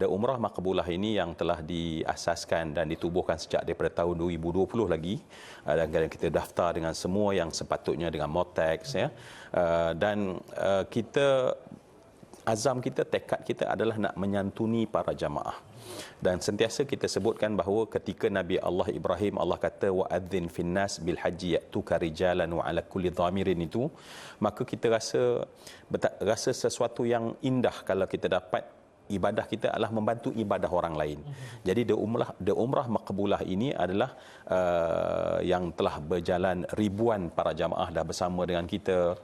Umrah Maqbulah ini yang telah diasaskan dan ditubuhkan sejak daripada tahun 2020 lagi, dan kita daftar dengan semua yang sepatutnya dengan MOTAX ya. Dan kita azam kita, tekad kita adalah nak menyantuni para jamaah. Dan sentiasa kita sebutkan bahawa ketika Nabi Allah Ibrahim, Allah kata wa'adzin finnas bil haji ya'tuka rijalan wa ala kulli dhamirin, itu maka kita rasa sesuatu yang indah kalau kita dapat ibadah kita adalah membantu ibadah orang lain. Jadi Umrah Maqbulah ini adalah yang telah berjalan ribuan para jamaah dah bersama dengan kita.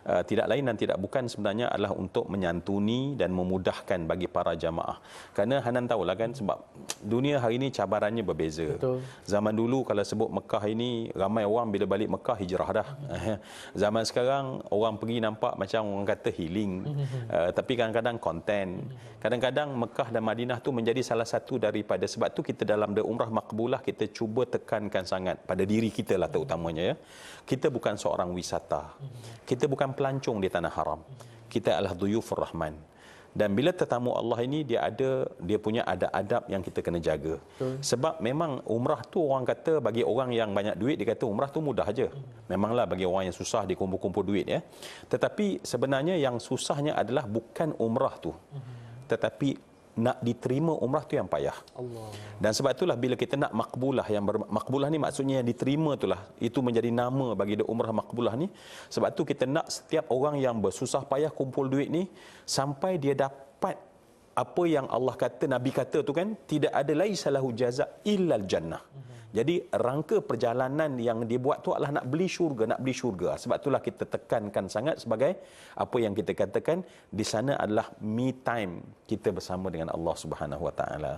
Tidak lain dan tidak bukan sebenarnya adalah untuk menyantuni dan memudahkan bagi para jamaah. Kerana Hanan tahulah kan, sebab dunia hari ini cabarannya berbeza. Betul. Zaman dulu kalau sebut Mekah ini, ramai orang bila balik Mekah hijrah dah. Zaman sekarang orang pergi nampak macam orang kata healing. Tapi kadang-kadang konten. Kadang-kadang Mekah dan Madinah tu menjadi salah satu daripada, sebab tu kita dalam Umrah Maqbulah kita cuba tekankan sangat pada diri kita lah terutamanya ya. Kita bukan seorang wisata. Kita bukan pelancong di tanah haram. Kita adalah duyufur rahman. Dan bila tetamu Allah ini, dia punya adab-adab yang kita kena jaga. Sebab memang umrah tu orang kata bagi orang yang banyak duit, dia kata umrah tu mudah aja. Memanglah bagi orang yang susah dia kumpul-kumpul duit ya. Tetapi sebenarnya yang susahnya adalah bukan umrah tu. Tetapi nak diterima umrah tu yang payah. Allah. Dan sebab itulah bila kita nak makbulah, makbulah ni maksudnya yang diterima itulah, itu menjadi nama bagi Umrah Maqbulah ni. Sebab tu kita nak setiap orang yang bersusah payah kumpul duit ni sampai dia dapat apa yang Allah kata, Nabi kata tu kan, tidak ada laisa lahu jaza illal jannah. Jadi rangka perjalanan yang dia buat tu adalah nak beli syurga. Sebab itulah kita tekankan sangat sebagai apa yang kita katakan di sana adalah me time kita bersama dengan Allah Subhanahu Wa Taala.